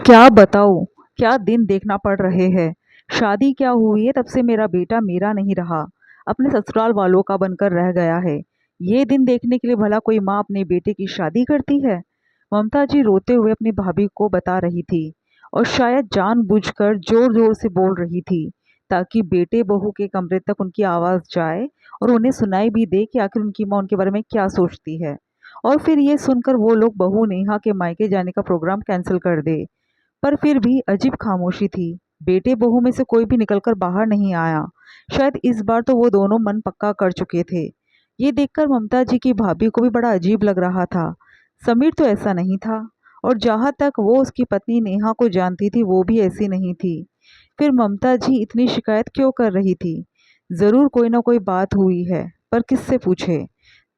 क्या बताऊँ, क्या दिन देखना पड़ रहे हैं। शादी क्या हुई है तब से मेरा बेटा मेरा नहीं रहा, अपने ससुराल वालों का बनकर रह गया है। ये दिन देखने के लिए भला कोई माँ अपने बेटे की शादी करती है? ममता जी रोते हुए अपनी भाभी को बता रही थी और शायद जानबूझकर जोर-जोर से बोल रही थी, ताकि बेटे बहू के कमरे तक उनकी आवाज़ जाए और उन्हें सुनाई भी दे कि आखिर उनकी माँ उनके बारे में क्या सोचती है। और फिर ये सुनकर वो लोग बहू नेहा के मायके जाने का प्रोग्राम कैंसल कर दे। पर फिर भी अजीब खामोशी थी। बेटे बहू में से कोई भी निकलकर बाहर नहीं आया। शायद इस बार तो वो दोनों मन पक्का कर चुके थे। ये देखकर ममता जी की भाभी को भी बड़ा अजीब लग रहा था। समीर तो ऐसा नहीं था, और जहाँ तक वो उसकी पत्नी नेहा को जानती थी वो भी ऐसी नहीं थी। फिर ममता जी इतनी शिकायत क्यों कर रही थी? जरूर कोई ना कोई बात हुई है, पर किससे पूछे?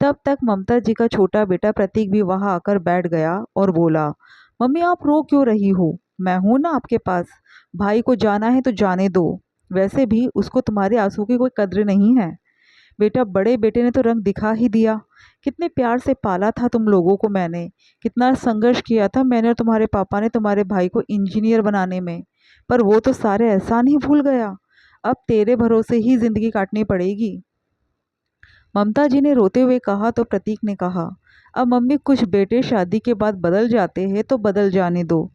तब तक ममता जी का छोटा बेटा प्रतीक भी वहां आकर बैठ गया और बोला, मम्मी आप रो क्यों रही हो? मैं हूं ना आपके पास। भाई को जाना है तो जाने दो। वैसे भी उसको तुम्हारे आंसू की कोई कद्र नहीं है। बेटा, बड़े बेटे ने तो रंग दिखा ही दिया। कितने प्यार से पाला था तुम लोगों को मैंने। कितना संघर्ष किया था मैंने और तुम्हारे पापा ने तुम्हारे भाई को इंजीनियर बनाने में। पर वो तो सारे एहसान ही भूल गया। अब तेरे भरोसे ही जिंदगी काटनी पड़ेगी। ममता जी ने रोते हुए कहा तो प्रतीक ने कहा, अब मम्मी कुछ बेटे शादी के बाद बदल जाते हैं तो बदल जाने दो।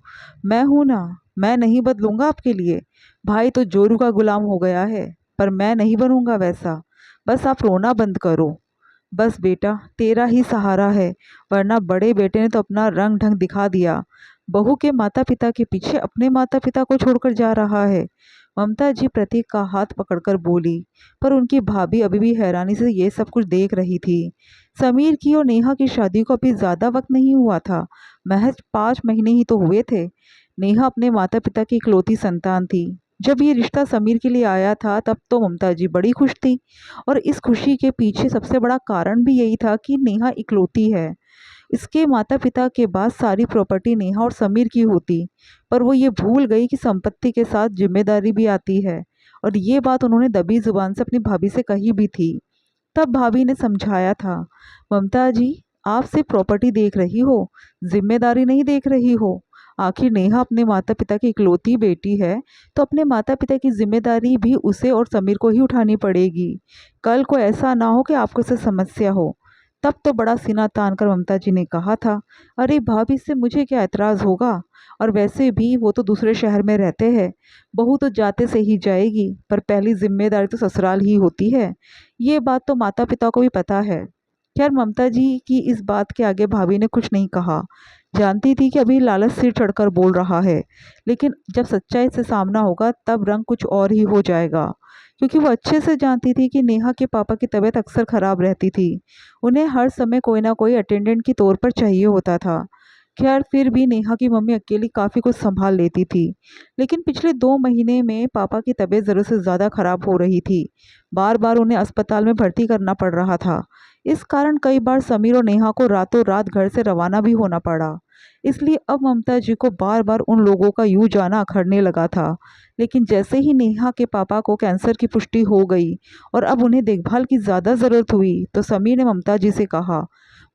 मैं हूं ना, मैं नहीं बदलूंगा आपके लिए। भाई तो जोरू का गुलाम हो गया है, पर मैं नहीं बनूंगा वैसा। बस आप रोना बंद करो। बस बेटा, तेरा ही सहारा है, वरना बड़े बेटे ने तो अपना रंग ढंग दिखा दिया। बहू के माता पिता के पीछे अपने माता पिता को छोड़कर जा रहा है। ममता जी प्रतीक का हाथ पकड़कर बोली, पर उनकी भाभी अभी भी हैरानी से ये सब कुछ देख रही थी। समीर की और नेहा की शादी को अभी ज्यादा वक्त नहीं हुआ था, महज 5 महीने ही तो हुए थे। नेहा अपने माता पिता की इकलौती संतान थी। जब ये रिश्ता समीर के लिए आया था तब तो ममता जी बड़ी खुश थी, और इस खुशी के पीछे सबसे बड़ा कारण भी यही था कि नेहा इकलौती है। इसके माता पिता के बाद सारी प्रॉपर्टी नेहा और समीर की होती, पर वो ये भूल गई कि संपत्ति के साथ जिम्मेदारी भी आती है। और ये बात उन्होंने दबी जुबान से अपनी भाभी से कही भी थी। तब भाभी ने समझाया था, ममता जी, आप सिर्फ प्रॉपर्टी देख रही हो, जिम्मेदारी नहीं देख रही हो। आखिर नेहा अपने माता पिता की इकलौती बेटी है, तो अपने माता पिता की जिम्मेदारी भी उसे और समीर को ही उठानी पड़ेगी। कल को ऐसा ना हो कि आपको इससे समस्या हो। तब तो बड़ा सीना तान कर ममता जी ने कहा था, अरे भाभी, से मुझे क्या एतराज होगा? और वैसे भी वो तो दूसरे शहर में रहते हैं। बहू तो जाते से ही जाएगी, पर पहली जिम्मेदारी तो ससुराल ही होती है। ये बात तो माता पिता को भी पता है। खैर, ममता जी की इस बात के आगे भाभी ने कुछ नहीं कहा। जानती थी कि अभी लालच सिर चढ़कर बोल रहा है, लेकिन जब सच्चाई से सामना होगा तब रंग कुछ और ही हो जाएगा। क्योंकि वो अच्छे से जानती थी कि नेहा के पापा की तबीयत अक्सर खराब रहती थी। उन्हें हर समय कोई ना कोई अटेंडेंट के तौर पर चाहिए होता था। खैर, फिर भी नेहा की मम्मी अकेली काफ़ी कुछ संभाल लेती थी। लेकिन पिछले 2 महीने में पापा की तबीयत ज़रूरत से ज़्यादा खराब हो रही थी। बार बार उन्हें अस्पताल में भर्ती करना पड़ रहा था। इस कारण कई बार समीर और नेहा को रातों रात घर से रवाना भी होना पड़ा। इसलिए अब ममता जी को बार बार उन लोगों का यूं जाना अखरने लगा था। लेकिन जैसे ही नेहा के पापा को कैंसर की पुष्टि हो गई और अब उन्हें देखभाल की ज़्यादा ज़रूरत हुई, तो समीर ने ममता जी से कहा,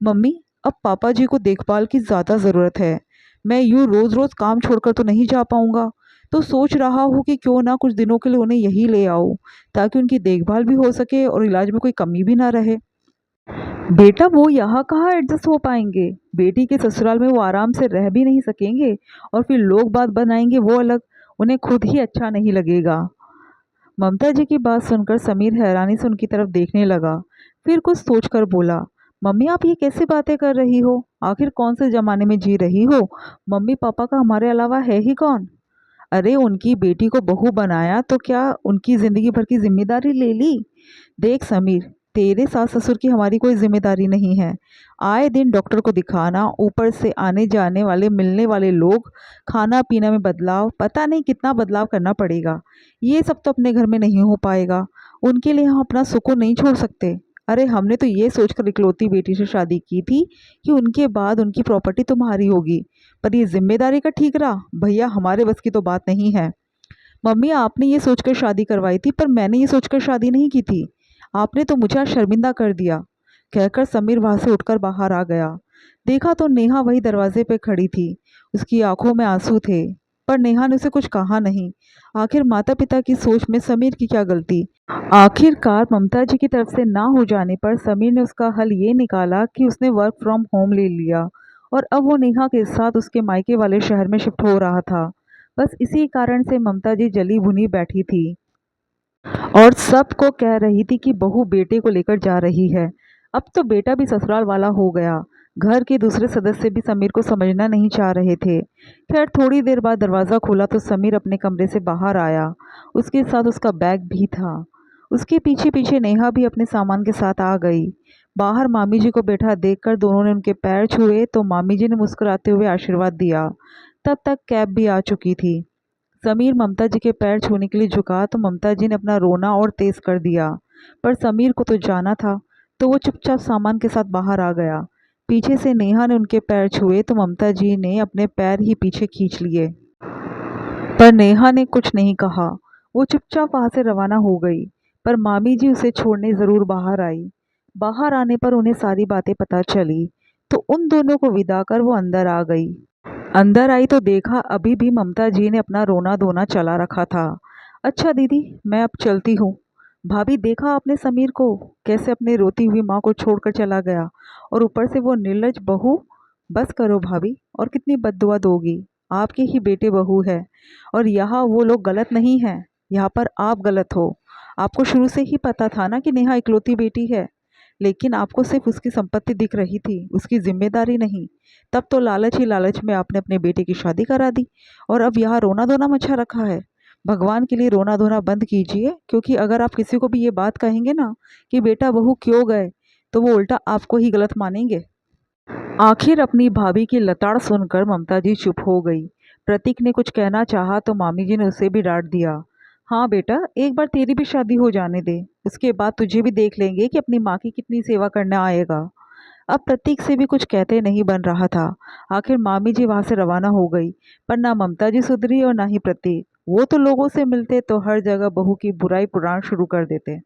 मम्मी, अब पापा जी को देखभाल की ज़्यादा ज़रूरत है। मैं यूं रोज़ रोज़ काम छोड़कर तो नहीं जा पाऊंगा। तो सोच रहा हूँ कि क्यों ना कुछ दिनों के लिए उन्हें यहीं ले आऊँ, ताकि उनकी देखभाल भी हो सके और इलाज में कोई कमी भी ना रहे। बेटा, वो यहाँ कहाँ एडजस्ट हो पाएंगे? बेटी के ससुराल में वो आराम से रह भी नहीं सकेंगे, और फिर लोग बात बनाएंगे वो अलग। उन्हें खुद ही अच्छा नहीं लगेगा। ममता जी की बात सुनकर समीर हैरानी से उनकी तरफ देखने लगा। फिर कुछ सोचकर बोला, मम्मी आप ये कैसी बातें कर रही हो? आखिर कौन से जमाने में जी रही हो? मम्मी पापा का हमारे अलावा है ही कौन? अरे, उनकी बेटी को बहू बनाया तो क्या उनकी जिंदगी भर की जिम्मेदारी ले ली? देख समीर, तेरे सास ससुर की हमारी कोई जिम्मेदारी नहीं है। आए दिन डॉक्टर को दिखाना, ऊपर से आने जाने वाले मिलने वाले लोग, खाना पीना में बदलाव, पता नहीं कितना बदलाव करना पड़ेगा। ये सब तो अपने घर में नहीं हो पाएगा। उनके लिए हम अपना सुकून नहीं छोड़ सकते। अरे, हमने तो ये सोचकर इकलौती बेटी से शादी की थी कि उनके बाद उनकी प्रॉपर्टी तुम्हारी होगी। पर ये जिम्मेदारी का ठीकरा, भैया, हमारे बस की तो बात नहीं है। मम्मी, आपने ये सोचकर शादी करवाई थी, पर मैंने ये सोचकर शादी नहीं की थी। आपने तो मुझे आज शर्मिंदा कर दिया। कहकर समीर वहां से उठकर बाहर आ गया। देखा तो नेहा वही दरवाजे पे खड़ी थी। उसकी आंखों में आंसू थे। पर नेहा ने उसे कुछ कहा नहीं। आखिर माता पिता की सोच में समीर की क्या गलती। आखिरकार ममता जी की तरफ से ना हो जाने पर समीर ने उसका हल ये निकाला कि उसने वर्क फ्रॉम होम ले लिया और अब वो नेहा के साथ उसके मायके वाले शहर में शिफ्ट हो रहा था। बस इसी कारण से ममता जी जली भुनी बैठी थी और सबको कह रही थी कि बहू बेटे को लेकर जा रही है। अब तो बेटा भी ससुराल वाला हो गया। घर के दूसरे सदस्य भी समीर को समझना नहीं चाह रहे थे। खैर थोड़ी देर बाद दरवाज़ा खुला तो समीर अपने कमरे से बाहर आया। उसके साथ उसका बैग भी था। उसके पीछे पीछे नेहा भी अपने सामान के साथ आ गई। बाहर मामी जी को बैठा देखकर दोनों ने उनके पैर छुए तो मामी जी ने मुस्कुराते हुए आशीर्वाद दिया। तब तक कैब भी आ चुकी थी। समीर ममता जी के पैर छूने के लिए झुका तो ममता जी ने अपना रोना और तेज कर दिया। पर समीर को तो जाना था, तो वो चुपचाप सामान के साथ बाहर आ गया। पीछे से नेहा ने उनके पैर छुए तो ममता जी ने अपने पैर ही पीछे खींच लिए। पर नेहा ने कुछ नहीं कहा। वो चुपचाप वहां से रवाना हो गई। पर मामी जी उसे छोड़ने जरूर बाहर आई। बाहर आने पर उन्हें सारी बातें पता चली तो उन दोनों को विदा कर वो अंदर आ गई। अंदर आई तो देखा अभी भी ममता जी ने अपना रोना धोना चला रखा था। अच्छा दीदी, मैं अब चलती हूँ। भाभी देखा आपने समीर को, कैसे अपने रोती हुई माँ को छोड़कर चला गया, और ऊपर से वो निर्लज बहू। बस करो भाभी, और कितनी बद्दुआ दोगी। आपके ही बेटे बहू है और यहाँ वो लोग गलत नहीं हैं, यहाँ पर आप गलत हो। आपको शुरू से ही पता था ना कि नेहा इकलौती बेटी है, लेकिन आपको सिर्फ उसकी संपत्ति दिख रही थी, उसकी जिम्मेदारी नहीं। तब तो लालच ही लालच में आपने अपने बेटे की शादी करा दी और अब यहाँ रोना धोना मचा रखा है। भगवान के लिए रोना धोना बंद कीजिए, क्योंकि अगर आप किसी को भी ये बात कहेंगे ना कि बेटा बहू क्यों गए, तो वो उल्टा आपको ही गलत मानेंगे। आखिर अपनी भाभी की लताड़ सुनकर ममता जी चुप हो गई। प्रतीक ने कुछ कहना चाहा तो मामी जी ने उसे भी डांट दिया। हाँ बेटा, एक बार तेरी भी शादी हो जाने दे, उसके बाद तुझे भी देख लेंगे कि अपनी माँ की कितनी सेवा करने आएगा। अब प्रतीक से भी कुछ कहते नहीं बन रहा था। आखिर मामी जी वहां से रवाना हो गई। पर ना ममता जी सुधरी और ना ही प्रतीक। वो तो लोगों से मिलते तो हर जगह बहू की बुराई पुराण शुरू कर देते।